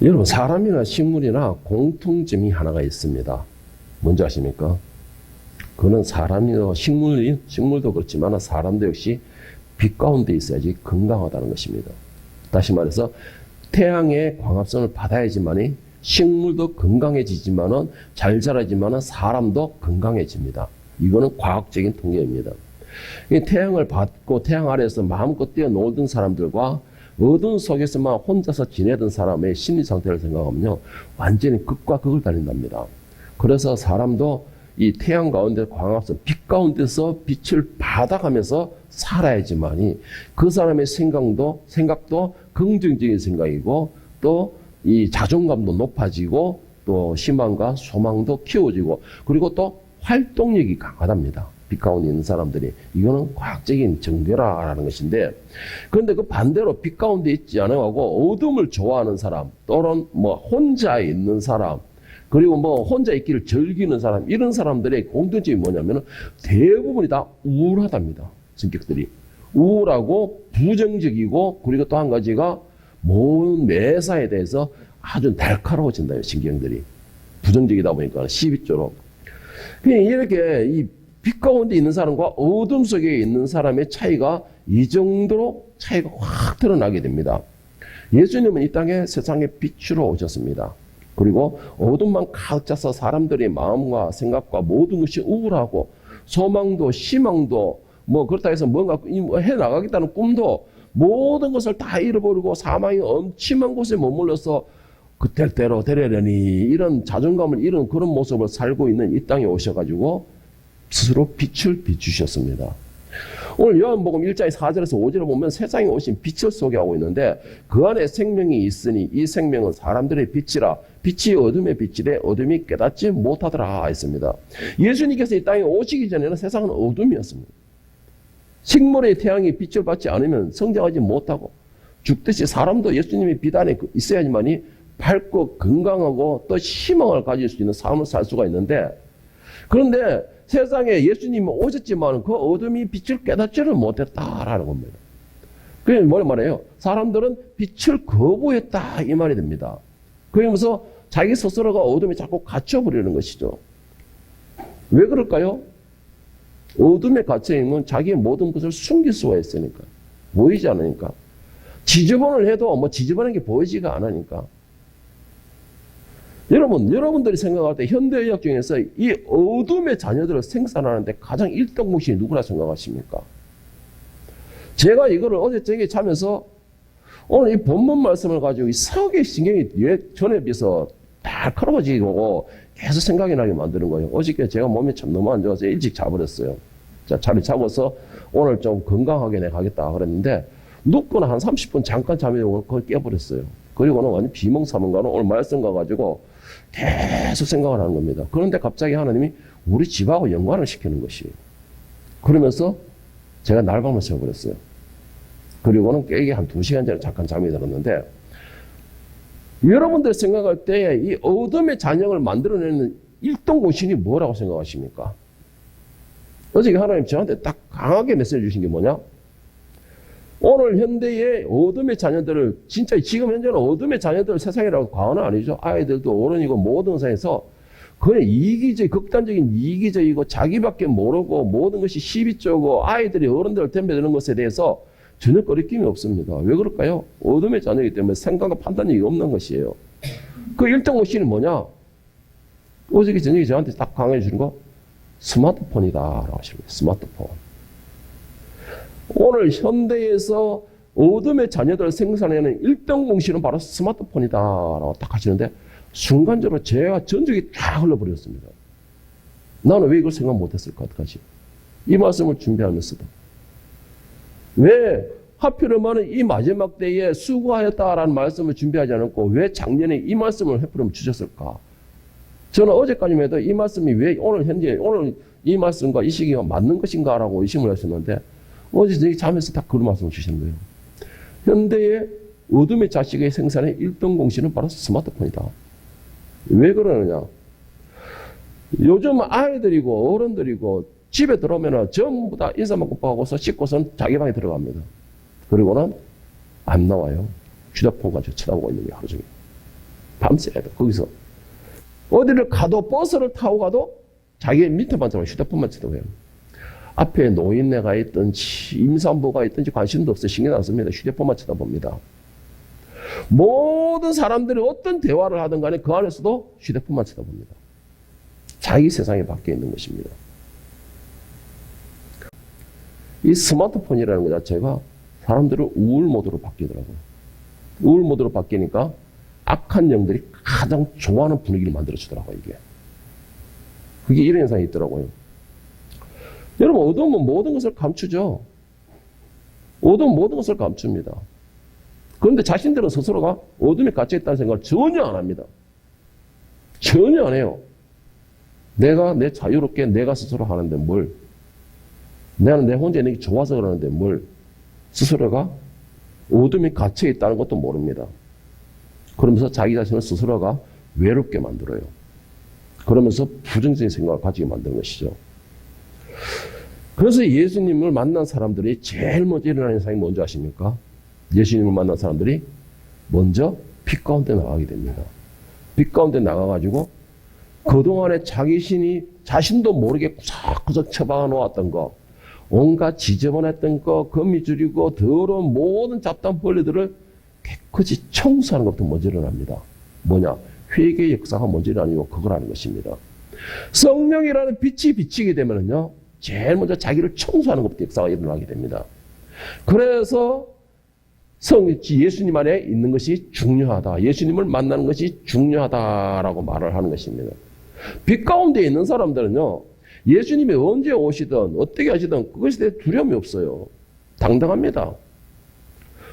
여러분, 사람이나 식물이나 공통점이 하나가 있습니다. 뭔지 아십니까? 그거는 사람이나 식물도 그렇지만 사람도 역시 빛 가운데 있어야지 건강하다는 것입니다. 다시 말해서 태양의 광합성을 받아야지만이 식물도 건강해지지만은 잘 자라지만은 사람도 건강해집니다. 이거는 과학적인 통계입니다. 태양을 받고 태양 아래에서 마음껏 뛰어놀던 사람들과 어두운 속에서만 혼자서 지내던 사람의 심리 상태를 생각하면요, 완전히 극과 극을 달린답니다. 그래서 사람도 이 태양 가운데 광합성, 빛 가운데서 빛을 받아가면서 살아야지만이 그 사람의 생각도 긍정적인 생각이고 또 이 자존감도 높아지고 또 희망과 소망도 키워지고 그리고 또 활동력이 강하답니다. 빛 가운데 있는 사람들이. 이거는 과학적인 증거라는 것인데, 그런데 그 반대로 빛 가운데 있지 않아하고 어둠을 좋아하는 사람 또는 뭐 혼자 있는 사람 그리고 뭐 혼자 있기를 즐기는 사람, 이런 사람들의 공통점이 뭐냐면 대부분이 다 우울하답니다. 성격들이 우울하고 부정적이고 그리고 또 한 가지가 모든 매사에 대해서 아주 날카로워진다. 신경들이 부정적이다 보니까 시비조로. 이렇게 이 빛 가운데 있는 사람과 어둠 속에 있는 사람의 차이가 이 정도로 차이가 확 드러나게 됩니다. 예수님은 이 땅에 세상에 빛으로 오셨습니다. 그리고 어둠만 가득 차서 사람들의 마음과 생각과 모든 것이 우울하고 소망도 희망도 뭐 그렇다 해서 뭔가 해나가겠다는 꿈도 모든 것을 다 잃어버리고 사망이 엄침한 곳에 머물러서 그때대로 되려니 이런 자존감을 잃은 그런 모습을 살고 있는 이 땅에 오셔가지고 스스로 빛을 비추셨습니다. 오늘 요한복음 1장 4절에서 5절을 보면 세상에 오신 빛을 소개하고 있는데 그 안에 생명이 있으니 이 생명은 사람들의 빛이라 빛이 어둠의 빛이래 어둠이 깨닫지 못하더라 했습니다. 예수님께서 이 땅에 오시기 전에는 세상은 어둠이었습니다. 식물의 태양이 빛을 받지 않으면 성장하지 못하고 죽듯이 사람도 예수님의 빛 안에 있어야지만이 밝고 건강하고 또 희망을 가질 수 있는 삶을 살 수가 있는데, 그런데 세상에 예수님이 오셨지만 그 어둠이 빛을 깨닫지를 못했다라는 겁니다. 그게 뭐라 말해요? 사람들은 빛을 거부했다 이 말이 됩니다. 그러면서 자기 스스로가 어둠에 자꾸 갇혀버리는 것이죠. 왜 그럴까요? 어둠에 갇혀있는 자기의 모든 것을 숨길 수가 있으니까. 보이지 않으니까. 지저분을 해도 뭐 지저분한 게 보이지가 않으니까. 여러분들이 생각할 때 현대의학 중에서 이 어둠의 자녀들을 생산하는데 가장 1등 공신이 누구라 생각하십니까? 제가 이거를 어제 저녁에 자면서 오늘 이 본문 말씀을 가지고 이 서의 신경이 전에 비해서 날카로워지고 계속 생각이 나게 만드는 거예요. 어저께 제가 몸이 참 너무 안 좋아서 일찍 자버렸어요. 자리 잡아서 오늘 좀 건강하게 내가 가겠다 그랬는데 눕거나 한 30분 잠깐 잠이 오고 그걸 깨버렸어요. 그리고는 완전 비몽사몽가는 오늘 말씀 가가지고 계속 생각을 하는 겁니다. 그런데 갑자기 하나님이 우리 집하고 연관을 시키는 것이에요. 그러면서 제가 날밤을 새워버렸어요. 그리고는 깨기 한 2시간 전에 잠깐 잠이 들었는데, 여러분들 생각할 때 이 어둠의 잔영을 만들어내는 1등 공신이 뭐라고 생각하십니까? 어저께 하나님 저한테 딱 강하게 메시지 주신 게 뭐냐? 오늘 현대의 어둠의 자녀들을, 진짜 지금 현재는 어둠의 자녀들 세상이라고 과언은 아니죠. 아이들도 어른이고 모든 상에서 그냥 극단적인 이기적이고 자기밖에 모르고 모든 것이 시비적이고 아이들이 어른들을 덤벼드는 것에 대해서 전혀 거리낌이 없습니다. 왜 그럴까요? 어둠의 자녀이기 때문에 생각과 판단력이 없는 것이에요. 그 1등 공신은 뭐냐? 어저께 저녁에 저한테 딱 강해 주는 거 스마트폰이다 라고 하시는 거예요. 스마트폰. 오늘 현대에서 어둠의 자녀들을 생산해내는 1등 공신은 바로 스마트폰이다 라고 딱 하시는데 순간적으로 제가 전적이 쫙 흘러버렸습니다. 나는 왜 이걸 생각 못했을까? 어떡하지? 이 말씀을 준비하면서도 왜 하필이면 이 마지막 때에 수고하였다라는 말씀을 준비하지 않았고 왜 작년에 이 말씀을 하필이면 주셨을까? 저는 어제까지만 해도 이 말씀이 왜 오늘 이 말씀과 이 시기가 맞는 것인가라고 의심을 했었는데 어제 저희 잠에서 딱 그런 말씀을 주신 거예요. 현대의 어둠의 자식의 생산의 1등 공신은 바로 스마트폰이다. 왜 그러느냐? 요즘 아이들이고 어른들이고 집에 들어오면 전부 다 인사만 곱하고서 씻고선 자기 방에 들어갑니다. 그리고는 안 나와요. 휴대폰 가지고 쳐다보고 있는 게 하루 종일. 밤새야 돼. 거기서. 어디를 가도 버스를 타고 가도 자기 밑에만 쳐다보고 휴대폰만 쳐다봐요. 앞에 노인네가 있든지 임산부가 있든지 관심도 없어요. 신경 안 씁니다. 휴대폰만 쳐다봅니다. 모든 사람들이 어떤 대화를 하든 간에 그 안에서도 휴대폰만 쳐다봅니다. 자기 세상에 밖에 있는 것입니다. 이 스마트폰이라는 것 자체가 사람들을 우울 모드로 바뀌더라고요. 우울 모드로 바뀌니까 악한 영들이 가장 좋아하는 분위기를 만들어주더라고요, 이게. 그게 이런 현상이 있더라고요. 여러분, 어둠은 모든 것을 감추죠. 어둠은 모든 것을 감춥니다. 그런데 자신들은 스스로가 어둠에 갇혀있다는 생각을 전혀 안 합니다. 전혀 안 해요. 내가 내 자유롭게 내가 스스로 하는데 뭘. 나는 내 혼자 있는 게 좋아서 그러는데 뭘. 스스로가 어둠에 갇혀있다는 것도 모릅니다. 그러면서 자기 자신을 스스로가 외롭게 만들어요. 그러면서 부정적인 생각을 가지게 만드는 것이죠. 그래서 예수님을 만난 사람들이 제일 먼저 일어나는 현상이 뭔지 아십니까? 예수님을 만난 사람들이 먼저 빛 가운데 나가게 됩니다. 빛 가운데 나가가지고 그동안에 자신도 모르게 구석구석 처박아 놓았던 거, 온갖 지저분했던 거, 거미 줄이고 더러운 모든 잡다한 벌레들을 깨끗이 청소하는 것부터 먼저 일어납니다. 뭐냐? 회개의 역사가 먼저 일어나고 그걸 하는 것입니다. 성령이라는 빛이 비치게 되면요, 제일 먼저 자기를 청소하는 것부터 역사가 일어나게 됩니다. 그래서 예수님 안에 있는 것이 중요하다. 예수님을 만나는 것이 중요하다라고 말을 하는 것입니다. 빛 가운데 있는 사람들은요, 예수님이 언제 오시든 어떻게 하시든 그것에 대해 두려움이 없어요. 당당합니다.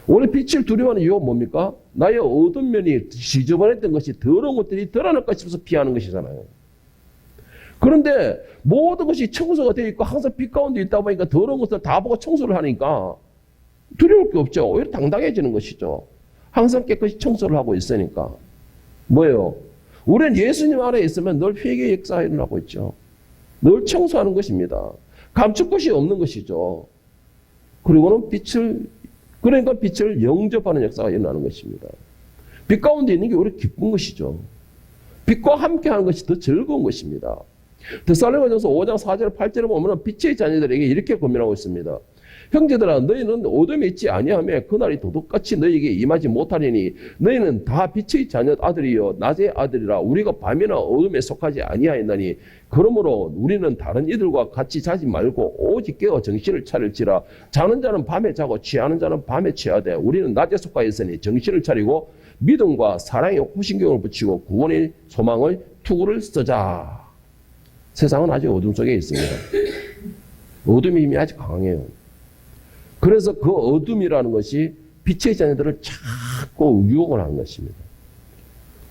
원래 빛을 두려워하는 이유가 뭡니까? 나의 어두운 면이 지저분했던 것이 더러운 것들이 드러날까 싶어서 피하는 것이잖아요. 그런데 모든 것이 청소가 되어 있고 항상 빛 가운데 있다 보니까 더러운 것을 다 보고 청소를 하니까 두려울 게 없죠. 오히려 당당해지는 것이죠. 항상 깨끗이 청소를 하고 있으니까. 뭐예요? 우리는 예수님 안에 있으면 늘 회개의 역사가 일어나고 있죠. 늘 청소하는 것입니다. 감출 것이 없는 것이죠. 그리고는 그러니까 빛을 영접하는 역사가 일어나는 것입니다. 빛 가운데 있는 게 오히려 기쁜 것이죠. 빛과 함께하는 것이 더 즐거운 것입니다. 데살로니가전서 5장 4절 8절에 보면 빛의 자녀들에게 이렇게 권면하고 있습니다. 형제들아, 너희는 어둠에 있지 아니하며 그날이 도둑같이 너희에게 임하지 못하리니 너희는 다 빛의 자녀 아들이요 낮의 아들이라. 우리가 밤이나 어둠에 속하지 아니하였나니 그러므로 우리는 다른 이들과 같이 자지 말고 오직 깨어 정신을 차릴지라. 자는 자는 밤에 자고 취하는 자는 밤에 취하되 우리는 낮에 속하여 있으니 정신을 차리고 믿음과 사랑의 호신경을 붙이고 구원의 소망을 투구를 쓰자. 세상은 아직 어둠 속에 있습니다. 어둠의 힘이 아직 강해요. 그래서 그 어둠이라는 것이 빛의 자녀들을 자꾸 유혹을 하는 것입니다.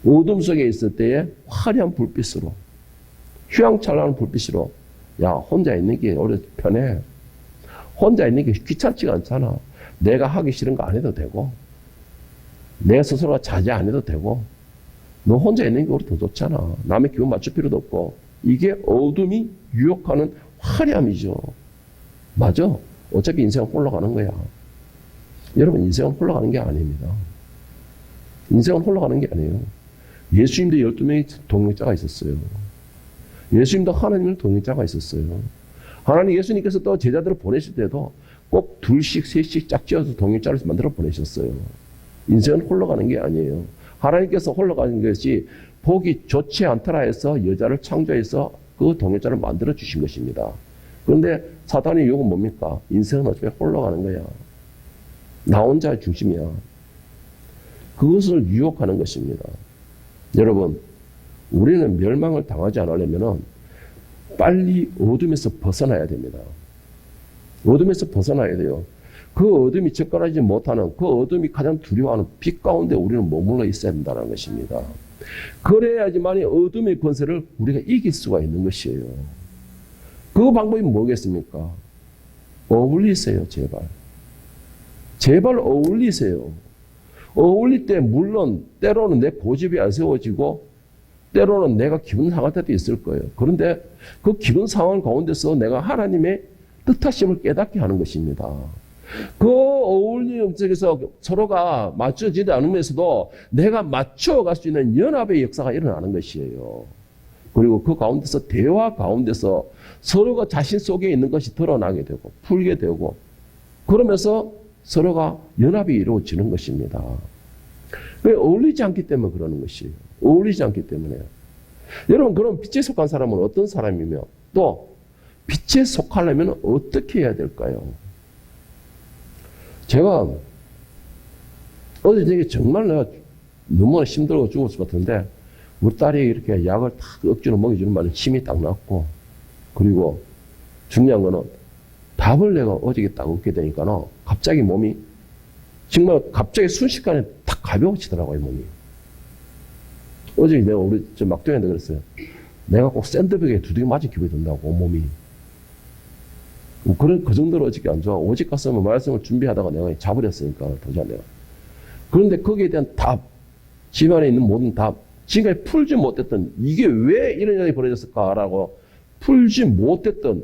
어둠 속에 있을 때에 화려한 불빛으로, 휘황찬란한 불빛으로, 야, 혼자 있는 게 오히려 편해. 혼자 있는 게 귀찮지가 않잖아. 내가 하기 싫은 거 안 해도 되고, 내 스스로가 자제 안 해도 되고, 너 혼자 있는 게 오히려 더 좋잖아. 남의 기분 맞출 필요도 없고. 이게 어둠이 유혹하는 화려함이죠. 맞아. 어차피 인생은 홀러가는 거야. 여러분, 인생은 홀러가는 게 아닙니다. 인생은 홀러가는 게 아니에요. 예수님도 12명의 동역자가 있었어요. 예수님도 하나님의 동역자가 있었어요. 하나님 예수님께서 또 제자들을 보내실 때도 꼭 둘씩 셋씩 짝지어서 동역자를 만들어 보내셨어요. 인생은 홀러가는 게 아니에요. 하나님께서 홀러가는 것이 보기 좋지 않더라 해서 여자를 창조해서 그 동역자를 만들어 주신 것입니다. 그런데 사단의 유혹은 뭡니까? 인생은 어차피 홀러가는 거야. 나 혼자 중심이야. 그것을 유혹하는 것입니다. 여러분, 우리는 멸망을 당하지 않으려면 빨리 어둠에서 벗어나야 됩니다. 어둠에서 벗어나야 돼요. 그 어둠이 접근하지 못하는, 그 어둠이 가장 두려워하는 빛 가운데 우리는 머물러 있어야 된다는 것입니다. 그래야지만 어둠의 권세를 우리가 이길 수가 있는 것이에요. 그 방법이 뭐겠습니까? 어울리세요, 제발. 제발 어울리세요. 어울릴 때 물론 때로는 내 고집이 안 세워지고 때로는 내가 기분 상할 때도 있을 거예요. 그런데 그 기분 상황 가운데서 내가 하나님의 뜻하심을 깨닫게 하는 것입니다. 그 어울리는 속에서 서로가 맞춰지지 않으면서도 내가 맞춰갈 수 있는 연합의 역사가 일어나는 것이에요. 그리고 그 가운데서 대화 가운데서 서로가 자신 속에 있는 것이 드러나게 되고 풀게 되고 그러면서 서로가 연합이 이루어지는 것입니다. 왜 어울리지 않기 때문에 그러는 것이에요. 어울리지 않기 때문에. 여러분 그럼 빛에 속한 사람은 어떤 사람이며 또 빛에 속하려면 어떻게 해야 될까요? 제가 어제 되게 정말 내가 너무 힘들고 죽었을 것 같은데 우리 딸이 이렇게 약을 탁 억지로 먹여주는 말에 힘이 딱 났고 그리고 중요한 거는 답을 내가 어저께 딱 얻게 되니까 갑자기 몸이 정말 갑자기 순식간에 탁 가벼워지더라고요 몸이. 어제 내가 우리 저 막둥이한테 그랬어요. 내가 꼭 샌드백에 두드려 맞은 기분이 든다고 몸이. 그 정도로 어저께 안 좋아. 오직 갔으면 말씀을 준비하다가 내가 잡으렸으니까 도저히 내가. 그런데 거기에 대한 답, 집안에 있는 모든 답, 지금까지 풀지 못했던 이게 왜 이런 일이 벌어졌을까라고 풀지 못했던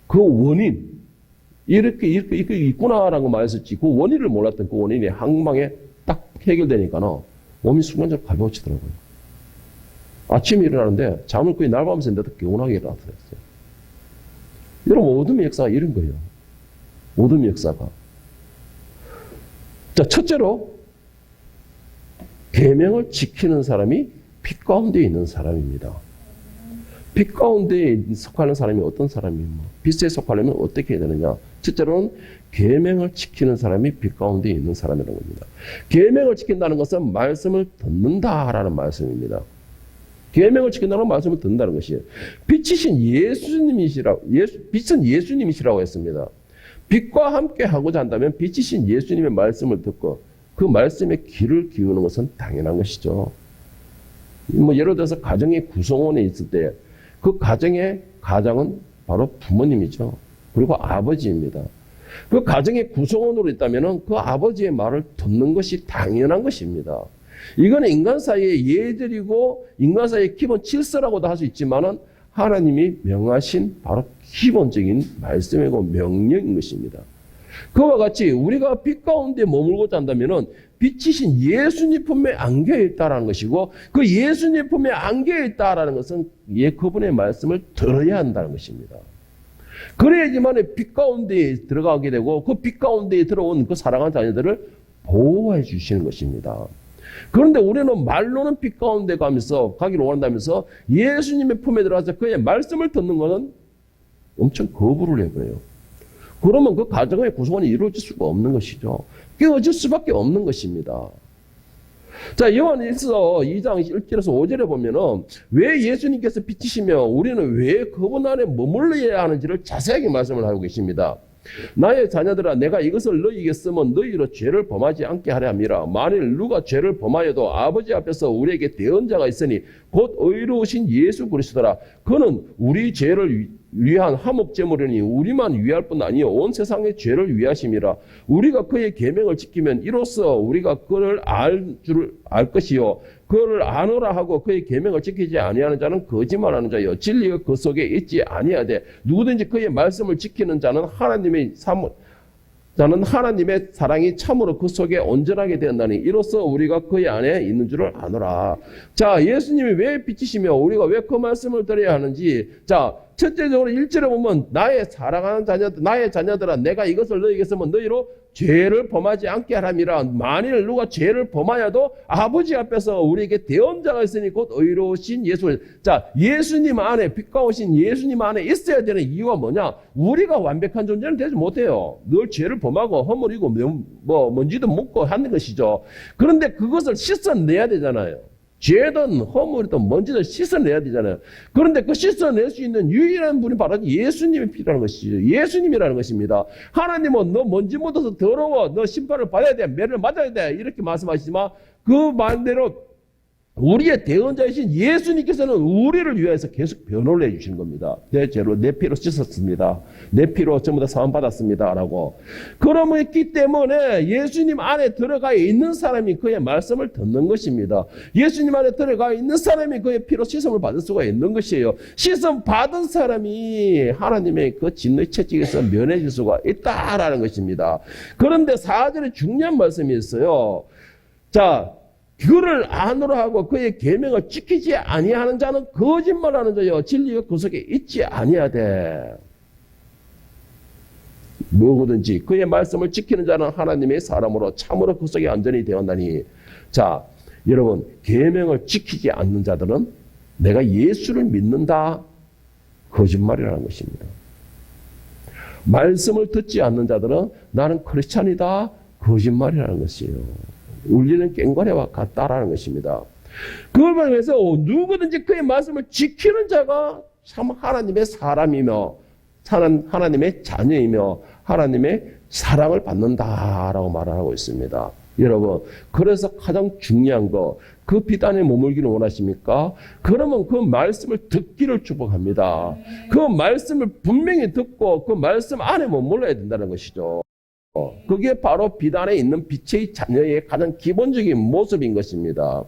그 원인, 이렇게 있구나라고 말했었지. 그 원인을 몰랐던 그 원인이 한 방에 딱 해결되니까 몸이 순간적으로 가벼워지더라고요. 아침에 일어나는데 잠을 거의 날밤새 내도 개운하게 일어나더라고요. 여러분, 어둠의 역사가 이런 거예요. 어둠의 역사가. 자, 첫째로, 계명을 지키는 사람이 빛 가운데 있는 사람입니다. 빛 가운데 속하는 사람이 어떤 사람이며, 빛에 속하려면 어떻게 해야 되느냐. 첫째로는, 계명을 지키는 사람이 빛 가운데 있는 사람이라는 겁니다. 계명을 지킨다는 것은 말씀을 듣는다라는 말씀입니다. 계명을 지킨다는 말씀을 듣는다는 것이에요. 빛이신 빛은 예수님이시라고 했습니다. 빛과 함께 하고자 한다면 빛이신 예수님의 말씀을 듣고 그 말씀에 귀를 기우는 것은 당연한 것이죠. 예를 들어서 가정의 구성원에 있을 때 그 가장은 바로 부모님이죠. 그리고 아버지입니다. 그 가정의 구성원으로 있다면 그 아버지의 말을 듣는 것이 당연한 것입니다. 이거는 인간 사이의 예절이고 인간 사이의 기본 질서라고도 할 수 있지만은 하나님이 명하신 바로 기본적인 말씀이고 명령인 것입니다. 그와 같이 우리가 빛 가운데 머물고자 한다면은 빛이신 예수님 품에 안겨 있다라는 것이고 그 예수님 품에 안겨 있다라는 것은 그분의 말씀을 들어야 한다는 것입니다. 그래야지만 빛 가운데에 들어가게 되고 그 빛 가운데에 들어온 그 사랑하는 자녀들을 보호해 주시는 것입니다. 그런데 우리는 말로는 빛 가운데 가기를 원한다면서 예수님의 품에 들어가서 그의 말씀을 듣는 것은 엄청 거부를 해버려요. 그러면 그 가정의 구성원이 이루어질 수가 없는 것이죠. 깨어질 수밖에 없는 것입니다. 자, 요한일서 2장 1절에서 5절에 보면은 왜 예수님께서 빛이시며 우리는 왜 그분 안에 머물러야 하는지를 자세하게 말씀을 하고 계십니다. 나의 자녀들아 내가 이것을 너희에게 쓰면 너희로 죄를 범하지 않게 하려 함이라. 만일 누가 죄를 범하여도 아버지 앞에서 우리에게 대언자가 있으니 곧 의로우신 예수 그리스도라. 그는 우리 죄를 위한 화목제물이니 우리만 위할 뿐 아니요 온 세상의 죄를 위하심이라. 우리가 그의 계명을 지키면 이로써 우리가 그를 알 것이요 그를 아노라 하고 그의 계명을 지키지 아니하는 자는 거짓말하는 자요 진리가 그 속에 있지 아니하되 누구든지 그의 말씀을 지키는 자는 하나님의 사랑이 참으로 그 속에 온전하게 되었나니 이로써 우리가 그의 안에 있는 줄을 아노라. 자, 예수님이 왜 빛이시며 우리가 왜 그 말씀을 들어야 하는지. 자, 첫째적으로 1절에 보면 나의 사랑하는 나의 자녀들아 내가 이것을 너희에게 쓰면 너희로 죄를 범하지 않게 하람이라. 만일 누가 죄를 범하여도 아버지 앞에서 우리에게 대언자가 있으니 곧 의로우신 예수. 자, 예수님 안에 빛과 오신 예수님 안에 있어야 되는 이유가 뭐냐? 우리가 완벽한 존재는 되지 못해요. 늘 죄를 범하고 허물이고 먼지도 묻고 하는 것이죠. 그런데 그것을 씻어내야 되잖아요. 죄든 허물이든 먼지든 씻어내야 되잖아요. 그런데 그 씻어낼 수 있는 유일한 분이 바로 예수님이 필요한 것이죠. 예수님이라는 것입니다. 하나님은 너 먼지 묻어서 더러워. 너 심판을 받아야 돼. 매를 맞아야 돼. 이렇게 말씀하시지만 그 말대로 우리의 대언자이신 예수님께서는 우리를 위해서 계속 변호를 해주시는 겁니다. 내 죄로 내 피로 씻었습니다. 내 피로 전부 다 사함받았습니다. 라고. 그러기 때문에 예수님 안에 들어가 있는 사람이 그의 말씀을 듣는 것입니다. 예수님 안에 들어가 있는 사람이 그의 피로 씻음을 받을 수가 있는 것이에요. 씻음 받은 사람이 하나님의 그 진노의 채찍에서 면해질 수가 있다라는 것입니다. 그런데 4절에 중요한 말씀이 있어요. 자, 그를 안으로 하고 그의 계명을 지키지 아니하는 자는 거짓말하는 자요 진리가 그 속에 있지 아니하되 무엇이든지 그의 말씀을 지키는 자는 하나님의 사람으로 참으로 그 속에 안전히 되었나니. 자, 여러분, 계명을 지키지 않는 자들은 내가 예수를 믿는다 거짓말이라는 것입니다. 말씀을 듣지 않는 자들은 나는 크리스찬이다 거짓말이라는 것이에요. 울리는 꽹과리와 같다라는 것입니다. 그걸 위해서 누구든지 그의 말씀을 지키는 자가 참 하나님의 사람이며 하나님의 자녀이며 하나님의 사랑을 받는다라고 말을 하고 있습니다. 여러분, 그래서 가장 중요한 거, 그 비단에 머물기를 원하십니까? 그러면 그 말씀을 듣기를 축복합니다. 그 말씀을 분명히 듣고 그 말씀 안에 머물러야 된다는 것이죠. 그게 바로 비단에 있는 빛의 자녀의 가장 기본적인 모습인 것입니다.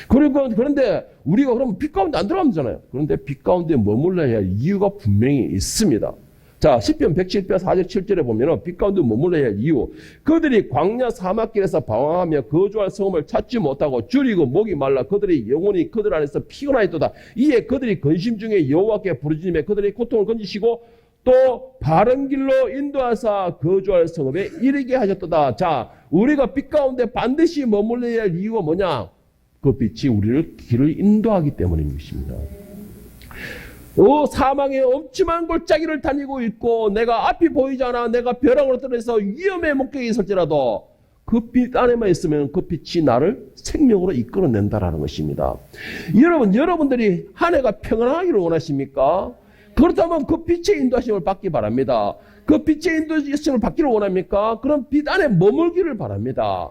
그런데 우리가 그러면 빛 가운데 안 들어가면 되잖아요. 그런데 빛 가운데 머물러야 할 이유가 분명히 있습니다. 자, 시편 107편 4절 7절에 보면은 빛 가운데 머물러야 할 이유. 그들이 광야 사막길에서 방황하며 거주할 성읍을 찾지 못하고 줄이고 목이 말라 그들의 영혼이 그들 안에서 피곤하였도다. 이에 그들이 근심 중에 여호와께 부르짖으며 그들의 고통을 건지시고 또 바른 길로 인도하사 거주할 성읍에 이르게 하셨도다. 자, 우리가 빛 가운데 반드시 머물러야 할 이유가 뭐냐? 그 빛이 우리를 길을 인도하기 때문인 것입니다. 사망의 엄침한 골짜기를 다니고 있고 내가 앞이 보이지 않아 내가 벼랑으로 떨어져서 위험의 목격에 있을지라도 그 빛 안에만 있으면 그 빛이 나를 생명으로 이끌어낸다라는 것입니다. 여러분들이 한 해가 평안하기를 원하십니까? 그렇다면 그 빛의 인도하심을 받기 바랍니다. 그 빛의 인도하심을 받기를 원합니까? 그럼 빛 안에 머물기를 바랍니다.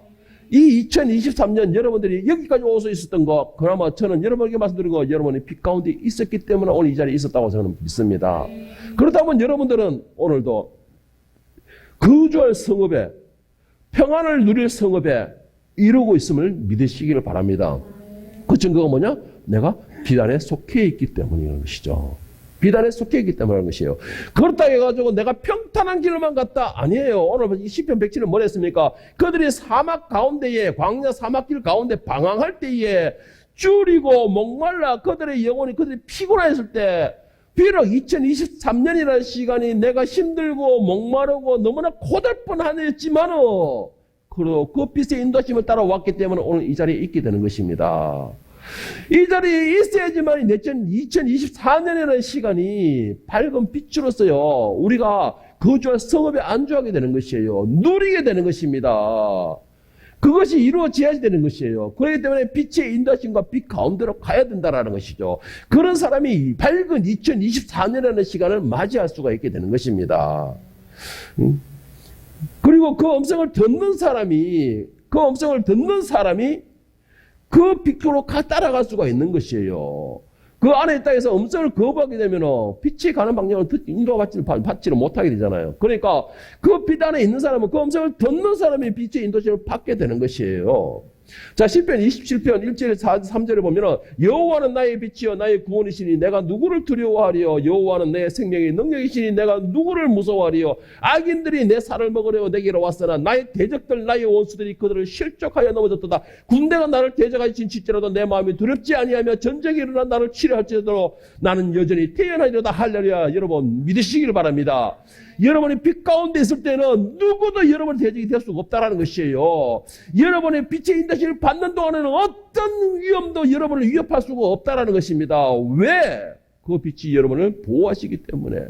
이 2023년 여러분들이 여기까지 오서 있었던 거, 그나마 저는 여러분에게 말씀드린 거, 여러분이 빛 가운데 있었기 때문에 오늘 이 자리에 있었다고 저는 믿습니다. 그렇다면 여러분들은 오늘도 거주할 성읍에, 평안을 누릴 성읍에 이루고 있음을 믿으시기를 바랍니다. 그 증거가 뭐냐? 내가 빛 안에 속해 있기 때문이라는 것이죠. 비단에 속해 있기 때문에 하는 것이에요. 그렇다 해가지고 내가 평탄한 길로만 갔다? 아니에요. 오늘 이 시편 107은 뭘 했습니까? 그들이 사막 가운데에, 광야 사막길 가운데 방황할 때에 줄이고 목말라 그들의 영혼이 그들이 피곤했을 때 비록 2023년이라는 시간이 내가 힘들고 목마르고 너무나 고달픈 한 해였지만은 그리고 그 빛의 인도심을 따라왔기 때문에 오늘 이 자리에 있게 되는 것입니다. 이 자리에 있어야지만 2024년이라는 시간이 밝은 빛으로서요 우리가 거주할 성읍에 안주하게 되는 것이에요. 누리게 되는 것입니다. 그것이 이루어져야 되는 것이에요. 그렇기 때문에 빛의 인도하심과 빛 가운데로 가야 된다는 것이죠. 그런 사람이 밝은 2024년이라는 시간을 맞이할 수가 있게 되는 것입니다. 그리고 그 음성을 듣는 사람이 그 빛으로 따라갈 수가 있는 것이에요. 그 안에 있다 해서 음성을 거부하게 되면 빛이 가는 방향을 인도받지를 못하게 되잖아요. 그러니까 그 빛 안에 있는 사람은 그 음성을 듣는 사람이 빛의 인도심을 받게 되는 것이에요. 자, 시편 27편 1절 3절에 보면 여호와는 나의 빛이요 나의 구원이시니 내가 누구를 두려워하리요. 여호와는 내 생명의 능력이시니 내가 누구를 무서워하리요. 악인들이 내 살을 먹으려 내게로 왔으나 나의 대적들 나의 원수들이 그들을 실족하여 넘어졌도다. 군대가 나를 대적하여 진칠지라도 내 마음이 두렵지 아니하며 전쟁이 일어나 나를 치료할지라도 나는 여전히 태어나리로다. 할렐루야. 여러분 믿으시기를 바랍니다. 여러분이 빛 가운데 있을 때는 누구도 여러분의 대적이 될 수가 없다는 것이에요. 여러분의 빛의 인도심을 받는 동안에는 어떤 위험도 여러분을 위협할 수가 없다는 것입니다. 왜? 그 빛이 여러분을 보호하시기 때문에.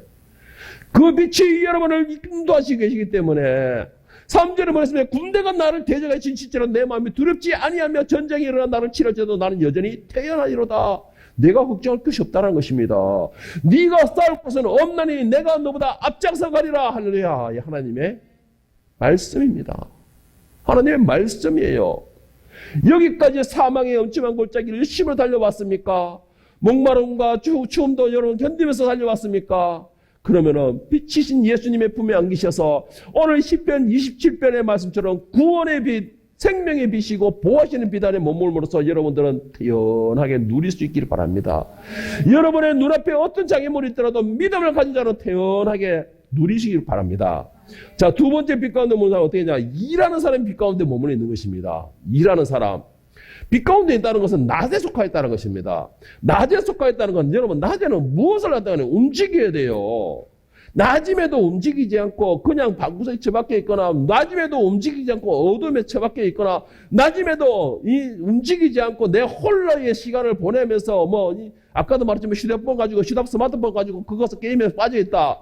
그 빛이 여러분을 인도하시고 계시기 때문에. 3절에 말했습니다. 군대가 나를 대적하여 진실지라도 내 마음이 두렵지 아니하며 전쟁이 일어나 나를 치러져도 나는 여전히 태어나리로다. 내가 걱정할 것이 없다는 것입니다. 네가 싸울 것은 없나니 내가 너보다 앞장서 가리라. 할렐루야. 하나님의 말씀입니다. 하나님의 말씀이에요. 여기까지 사망의 엄침한 골짜기를 열심히 달려왔습니까? 목마름과 추움도 여러분 견디면서 달려왔습니까? 그러면은 빛이신 예수님의 품에 안기셔서 오늘 시편 27편의 말씀처럼 구원의 빛, 생명의 빛이고 보호하시는 빛 안에 머물므로써 여러분들은 태연하게 누릴 수 있기를 바랍니다. 여러분의 눈앞에 어떤 장애물이 있더라도 믿음을 가진 자는 태연하게 누리시길 바랍니다. 자, 두 번째 빛 가운데 머무는 사람은 어떻게 하냐? 일하는 사람이 빛 가운데 머물러 있는 것입니다. 일하는 사람. 빛 가운데 있다는 것은 낮에 속하였다는 것입니다. 낮에 속하였다는 건 여러분 낮에는 무엇을 한다는 거예요? 움직여야 돼요. 낮임에도 움직이지 않고 그냥 방구석에 처박혀 있거나 낮임에도 움직이지 않고 어둠에 처박혀 있거나 낮임에도 움직이지 않고 내 홀로의 시간을 보내면서 아까도 말했지만 휴대폰 가지고 스마트폰 가지고 그것을 게임에 빠져있다.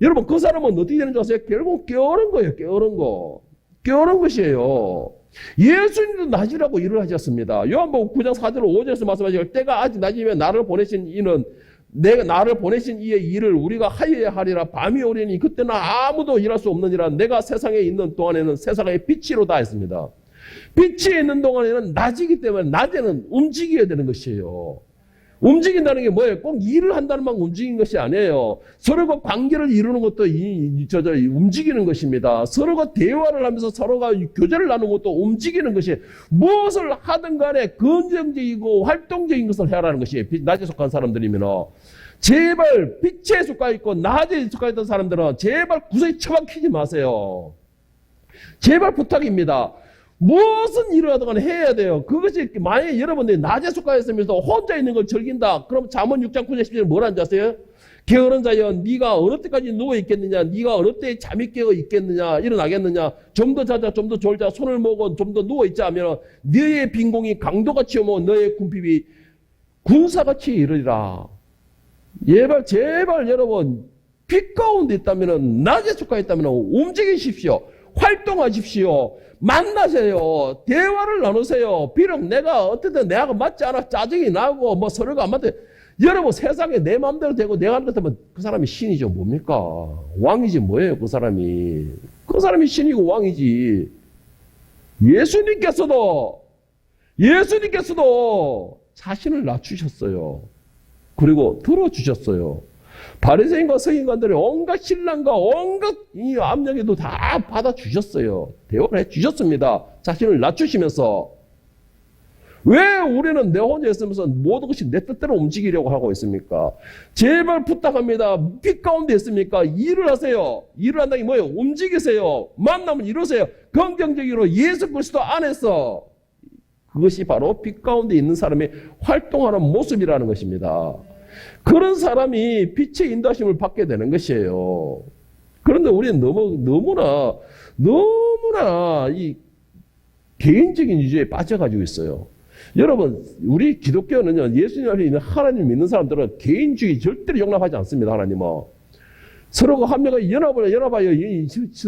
여러분 그 사람은 어떻게 되는 줄 아세요? 결국 깨어른 거예요. 깨어른 거. 깨어른 것이에요. 예수님도 낮이라고 일을 하셨습니다. 요한복음 9장 4절 5절에서 말씀하시길 때가 아직 낮이면 나를 보내신 이는 내가 나를 보내신 이의 일을 우리가 하여야 하리라. 밤이 오리니 그때는 아무도 일할 수 없느니라. 내가 세상에 있는 동안에는 세상의 빛이로다 했습니다. 빛이 있는 동안에는 낮이기 때문에 낮에는 움직여야 되는 것이에요. 움직인다는 게 뭐예요? 꼭 일을 한다는 만 움직이는 것이 아니에요. 서로가 관계를 이루는 것도 움직이는 것입니다. 서로가 대화를 하면서 서로가 교제를 나누는 것도 움직이는 것이 무엇을 하든 간에 긍정적이고 활동적인 것을 해라는 것이에요. 낮에 속한 사람들이면 제발 빛에 속하 있고 낮에 속하 있던 사람들은 제발 구석에 처박히지 마세요. 제발 부탁입니다. 무엇은 일을 하든 간에 해야 돼요. 그것이 만약에 여러분들이 낮에 속하였으면서 혼자 있는 걸 즐긴다. 그럼 잠언 6장 9절 10절에 뭐라는지 아세요? 게으른 자여 네가 어느 때까지 누워 있겠느냐? 네가 어느 때 잠이 깨어 있겠느냐? 일어나겠느냐? 좀 더 자자, 좀 더 졸자, 손을 모으고 좀 더 누워 있자 하면 너의 빈공이 강도같이 오면 너의 궁핍이 군사같이 이르리라. 제발 여러분 빛 가운데 있다면 낮에 속하였다면 움직이십시오. 활동하십시오. 만나세요. 대화를 나누세요. 비록 내가 어쨌든 내하고 맞지 않아 짜증이 나고 서로가 안 맞대. 여러분 세상에 내 마음대로 되고 내가 하는 것 같으면 그 사람이 신이죠. 뭡니까? 왕이지 뭐예요 그 사람이. 그 사람이 신이고 왕이지. 예수님께서도 자신을 낮추셨어요. 그리고 들어주셨어요. 바리새인과 서기관들의 온갖 신랑과 온갖 이 압력에도 다 받아주셨어요. 대화를 해주셨습니다. 자신을 낮추시면서. 왜 우리는 내 혼자 있으면서 모든 것이 내 뜻대로 움직이려고 하고 있습니까? 제발 부탁합니다. 빛 가운데 있습니까? 일을 하세요. 일을 한다는 게 뭐예요? 움직이세요. 만나면 이루세요. 긍정적으로 예수 그리스도 안에서. 그것이 바로 빛 가운데 있는 사람의 활동하는 모습이라는 것입니다. 그런 사람이 빛의 인도하심을 받게 되는 것이에요. 그런데 우리는 너무나 이 개인적인 유죄에 빠져가지고 있어요. 여러분, 우리 기독교는요, 예수님 앞에 있는 하나님 믿는 사람들은 개인주의 절대로 용납하지 않습니다, 하나님은. 서로가 한 명이 연합하여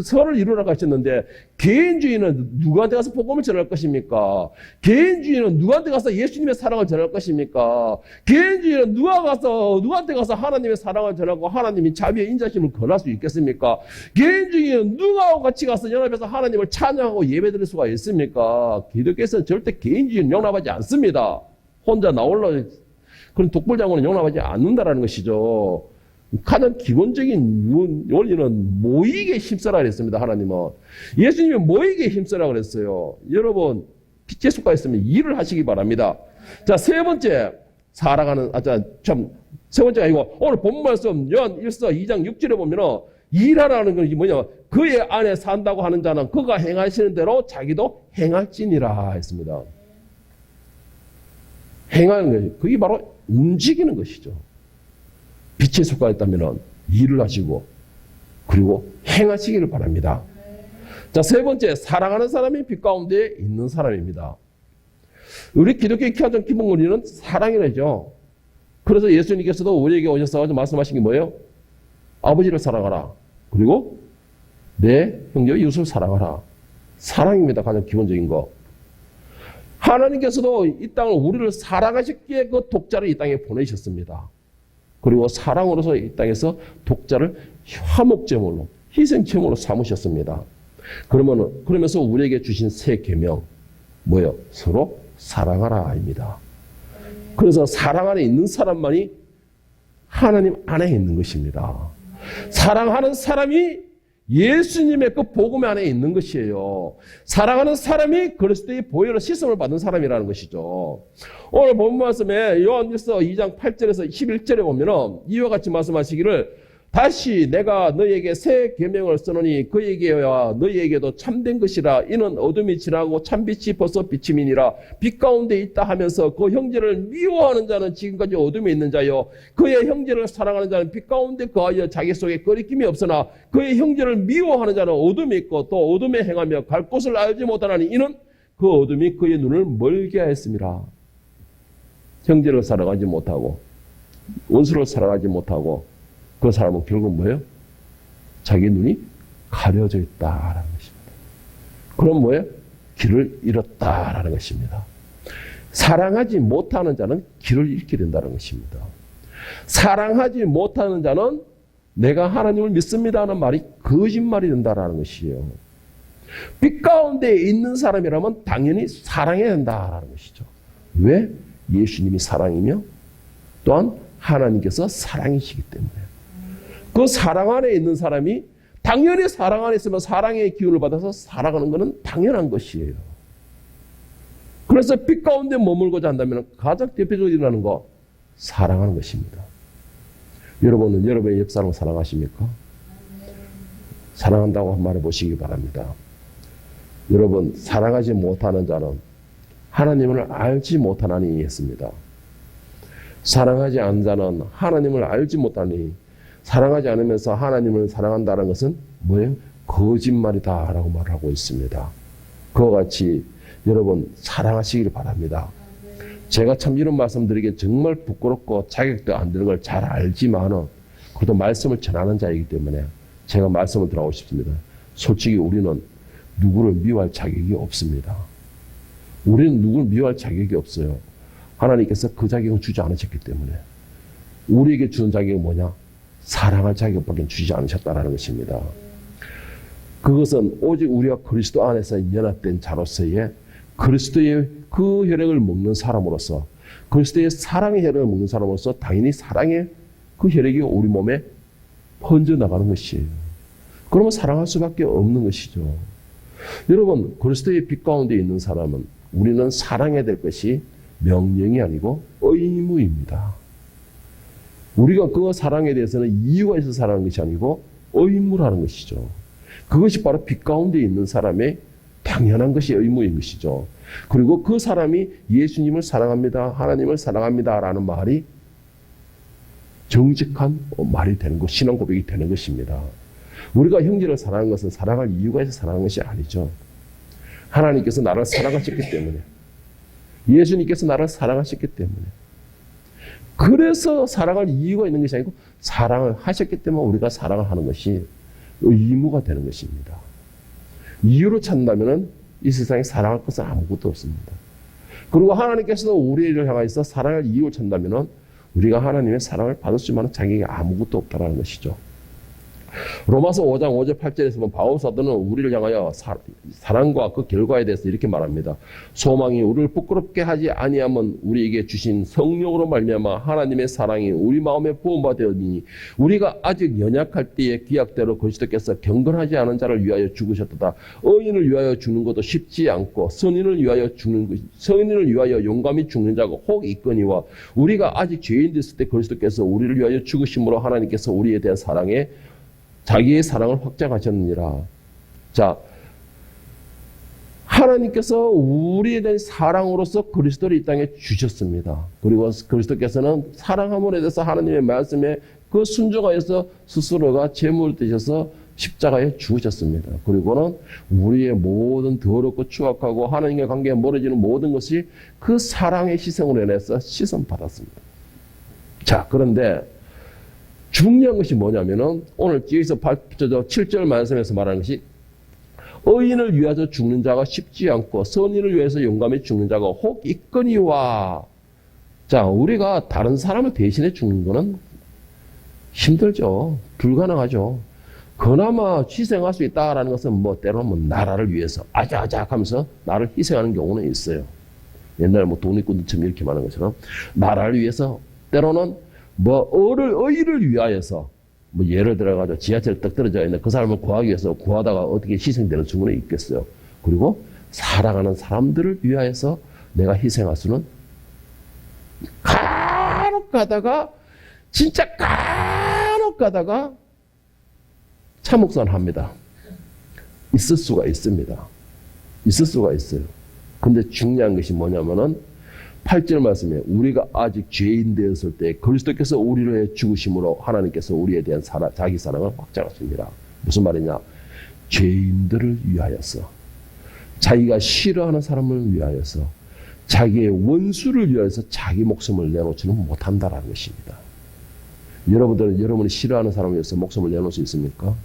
서를 이루라 하셨는데, 개인주의는 누구한테 가서 복음을 전할 것입니까? 개인주의는 누구한테 가서 예수님의 사랑을 전할 것입니까? 개인주의는 누구한테 가서 하나님의 사랑을 전하고 하나님이 자비의 인자심을 권할 수 있겠습니까? 개인주의는 누구하고 같이 가서 연합해서 하나님을 찬양하고 예배드릴 수가 있습니까? 기독교에서는 절대 개인주의는 용납하지 않습니다. 혼자 나올라 그런 독불장군은 용납하지 않는다라는 것이죠. 가장 기본적인 원리는 모이게 힘써라 그랬습니다. 하나님은. 예수님이 모이게 힘써라 그랬어요. 여러분 빛에 속하 있으면 일을 하시기 바랍니다. 자, 세 번째 세 번째가 아니고 오늘 본 말씀 요한 1서 2장 6절에 보면은 일하라는 것이 뭐냐? 그의 안에 산다고 하는 자는 그가 행하시는 대로 자기도 행할지니라 했습니다. 행하는 것이 그게 바로 움직이는 것이죠. 빛에 속하였다면 일을 하시고 그리고 행하시기를 바랍니다. 자, 세 번째, 사랑하는 사람이 빛 가운데 있는 사람입니다. 우리 기독교의 가장 기본 원리는 사랑이라죠. 그래서 예수님께서도 우리에게 오셔서 말씀하신 게 뭐예요? 아버지를 사랑하라. 그리고 내 형제와 이웃을 사랑하라. 사랑입니다. 가장 기본적인 거. 하나님께서도 이 땅을 우리를 사랑하셨기에 그 독자를 이 땅에 보내셨습니다. 그리고 사랑으로서 이 땅에서 독자를 화목제물로 희생제물로 삼으셨습니다. 그러면서 우리에게 주신 새 계명 뭐예요? 서로 사랑하라입니다. 그래서 사랑 안에 있는 사람만이 하나님 안에 있는 것입니다. 사랑하는 사람이 예수님의 그 복음 안에 있는 것이에요. 사랑하는 사람이 그리스도의 보혈로 씻음을 받은 사람이라는 것이죠. 오늘 본 말씀에 요한일서 2장 8절에서 11절에 보면은 이와 같이 말씀하시기를 다시 내가 너희에게 새 계명을 쓰노니 그에게와 너희에게도 참된 것이라. 이는 어둠이 지나고 참빛이 벌써 비침이니라. 빛 가운데 있다 하면서 그 형제를 미워하는 자는 지금까지 어둠에 있는 자요, 그의 형제를 사랑하는 자는 빛 가운데 거하여 자기 속에 거리낌이 없으나 그의 형제를 미워하는 자는 어둠에 있고 또 어둠에 행하며 갈 곳을 알지 못하나니 이는 그 어둠이 그의 눈을 멀게 하였습니다. 형제를 사랑하지 못하고 원수를 사랑하지 못하고 그 사람은 결국 뭐예요? 자기 눈이 가려져 있다라는 것입니다. 그럼 뭐예요? 길을 잃었다라는 것입니다. 사랑하지 못하는 자는 길을 잃게 된다는 것입니다. 사랑하지 못하는 자는 내가 하나님을 믿습니다 하는 말이 거짓말이 된다라는 것이에요. 빛 가운데 있는 사람이라면 당연히 사랑해야 된다라는 것이죠. 왜? 예수님이 사랑이며 또한 하나님께서 사랑이시기 때문에. 그 사랑 안에 있는 사람이 당연히 사랑 안에 있으면 사랑의 기운을 받아서 살아가는 것은 당연한 것이에요. 그래서 빛 가운데 머물고자 한다면 가장 대표적으로 일어나는 거 사랑하는 것입니다. 여러분은 여러분의 옆사람을 사랑하십니까? 사랑한다고 말해보시기 바랍니다. 여러분, 사랑하지 못하는 자는 하나님을 알지 못하나니 했습니다. 사랑하지 않는 자는 하나님을 알지 못하니, 사랑하지 않으면서 하나님을 사랑한다는 것은 뭐예요? 거짓말이다라고 말하고 있습니다. 그와 같이 여러분 사랑하시기를 바랍니다. 제가 참 이런 말씀 드리기에 정말 부끄럽고 자격도 안 되는 걸 잘 알지만은 그래도 말씀을 전하는 자이기 때문에 제가 말씀을 드리고 싶습니다. 솔직히 우리는 누구를 미워할 자격이 없습니다. 우리는 누구를 미워할 자격이 없어요. 하나님께서 그 자격을 주지 않으셨기 때문에. 우리에게 주는 자격이 뭐냐? 사랑할 자격밖에 주지 않으셨다는 것입니다. 그것은 오직 우리가 그리스도 안에서 연합된 자로서의 그리스도의 그 혈액을 먹는 사람으로서, 그리스도의 사랑의 혈액을 먹는 사람으로서 당연히 사랑의 그 혈액이 우리 몸에 번져나가는 것이에요. 그러면 사랑할 수밖에 없는 것이죠. 여러분, 그리스도의 빛 가운데 있는 사람은 우리는 사랑해야 될 것이 명령이 아니고 의무입니다. 우리가 그 사랑에 대해서는 이유가 있어서 사랑하는 것이 아니고 의무라는 것이죠. 그것이 바로 빛 가운데 있는 사람의 당연한 것이 의무인 것이죠. 그리고 그 사람이 예수님을 사랑합니다, 하나님을 사랑합니다 라는 말이 정직한 말이 되는 것, 신앙 고백이 되는 것입니다. 우리가 형제를 사랑하는 것은 사랑할 이유가 있어서 사랑하는 것이 아니죠. 하나님께서 나를 사랑하셨기 때문에, 예수님께서 나를 사랑하셨기 때문에, 그래서 사랑할 이유가 있는 것이 아니고 사랑을 하셨기 때문에 우리가 사랑을 하는 것이 의무가 되는 것입니다. 이유로 찾는다면 이 세상에 사랑할 것은 아무것도 없습니다. 그리고 하나님께서도 우리를 향하여서 사랑할 이유를 찾는다면 우리가 하나님의 사랑을 받을 수 있는 자격이 아무것도 없다는 것이죠. 로마서 5장 5절 8절에서 보면 바울 사도는 우리를 향하여 사랑과 그 결과에 대해서 이렇게 말합니다. 소망이 우리를 부끄럽게 하지 아니하면 우리에게 주신 성령으로 말미암아 하나님의 사랑이 우리 마음에 부음받으니 우리가 아직 연약할 때에 기약대로 그리스도께서 경건하지 않은 자를 위하여 죽으셨도다. 의인을 위하여 죽는 것도 쉽지 않고 선인을 위하여 용감히 죽는 자가 혹 있거니와 우리가 아직 죄인 됐을 때 그리스도께서 우리를 위하여 죽으심으로 하나님께서 우리에 대한 사랑에 자기의 사랑을 확장하셨느니라. 자, 하나님께서 우리에 대한 사랑으로서 그리스도를 이 땅에 주셨습니다. 그리고 그리스도께서는 사랑함으로 대해서 하나님의 말씀에 그 순종하여서 스스로가 제물을 드셔서 십자가에 죽으셨습니다. 그리고는 우리의 모든 더럽고 추악하고 하나님과 관계가 멀어지는 모든 것이 그 사랑의 희생으로 인해서 씻음받았습니다. 자, 그런데 중요한 것이 뭐냐면은 오늘 여기서 7절 말씀에서 말하는 것이 의인을 위하여 죽는 자가 쉽지 않고 선인을 위해서 용감히 죽는 자가 혹 있거니와. 자, 우리가 다른 사람을 대신해 죽는 거는 힘들죠. 불가능하죠. 그나마 희생할 수 있다라는 것은 뭐 때로는 뭐 나라를 위해서 아작아작 하면서 나를 희생하는 경우는 있어요. 옛날에 뭐 독립군들처럼 이렇게 말하는 것처럼 나라를 위해서 때로는 뭐 의를 위하여서 뭐 예를 들어가지고 지하철 떡 떨어져 있는 그 사람을 구하기 위해서 구하다가 어떻게 희생되는 순간이 있겠어요. 그리고 사랑하는 사람들을 위하여서 내가 희생할 수는 간혹 가다가 진짜 간혹 가다가 참혹산합니다. 있을 수가 있습니다. 있을 수가 있어요. 근데 중요한 것이 뭐냐면은 8절 말씀에 우리가 아직 죄인 되었을 때 그리스도께서 우리를 위해 죽으심으로 하나님께서 우리에 대한 자기 사랑을 확장하십니다. 무슨 말이냐? 죄인들을 위하여서, 자기가 싫어하는 사람을 위하여서, 자기의 원수를 위하여서 자기 목숨을 내놓지는 못한다라는 것입니다. 여러분들은 여러분이 싫어하는 사람을 위해서 목숨을 내놓을 수 있습니까?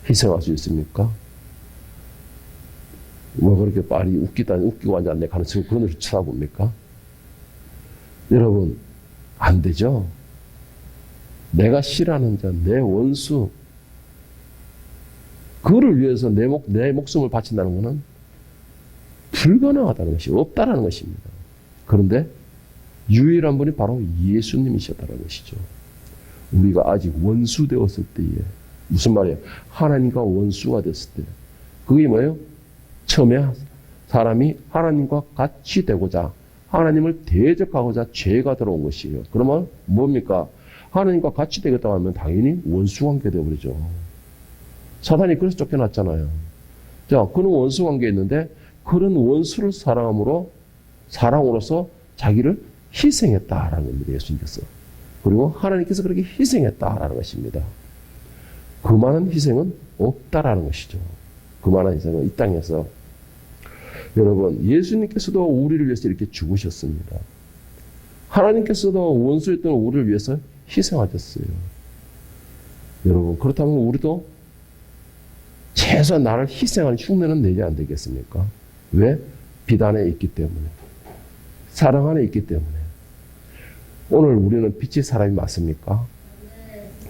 희생할 수 있습니까? 뭐 그렇게 빨리 웃기고 앉았네 가는 친구 그런 걸 쳐다봅니까? 여러분, 안 되죠? 내가 싫어하는 자, 내 원수, 그를 위해서 내 목숨을 바친다는 것은 불가능하다는 것이 없다라는 것입니다. 그런데 유일한 분이 바로 예수님이셨다는 것이죠. 우리가 아직 원수 되었을 때에, 무슨 말이에요? 하나님과 원수가 됐을 때, 그게 뭐예요? 처음에 사람이 하나님과 같이 되고자, 하나님을 대적하고자 죄가 들어온 것이에요. 그러면 뭡니까? 하나님과 같이 되겠다고 하면 당연히 원수관계 되어버리죠. 사단이 그래서 쫓겨났잖아요. 자, 그는 원수관계에 있는데 그런 원수를 사랑으로서 자기를 희생했다라는 겁니다. 예수님께서. 그리고 하나님께서 그렇게 희생했다라는 것입니다. 그만한 희생은 없다라는 것이죠. 그만한 희생은 이 땅에서. 여러분, 예수님께서도 우리를 위해서 이렇게 죽으셨습니다. 하나님께서도 원수였던 우리를 위해서 희생하셨어요. 여러분, 그렇다면 우리도 최소한 나를 희생하는 흉내는 내지 안 되겠습니까? 왜? 빛 안에 있기 때문에. 사랑 안에 있기 때문에. 오늘 우리는 빛의 사람이 맞습니까?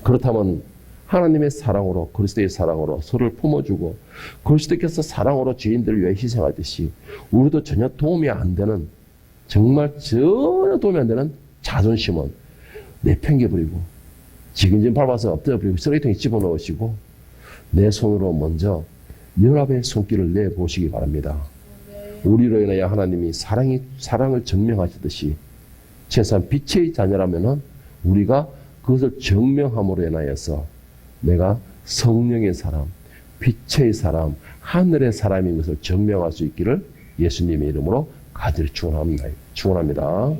그렇다면 하나님의 사랑으로, 그리스도의 사랑으로 서로를 품어주고 그리스도께서 사랑으로 죄인들을 위해 희생하듯이 우리도 전혀 도움이 안 되는, 정말 전혀 도움이 안 되는 자존심은 내팽개버리고 지근지근 밟아서 엎드려버리고 쓰레기통에 집어넣으시고 내 손으로 먼저 연합의 손길을 내보시기 바랍니다. 우리로 인하여 하나님이 사랑을 증명하시듯이 최소한 빛의 자녀라면은 우리가 그것을 증명함으로 인하여서 내가 성령의 사람, 빛의 사람, 하늘의 사람인 것을 증명할 수 있기를 예수님의 이름으로 간절히 축원합니다.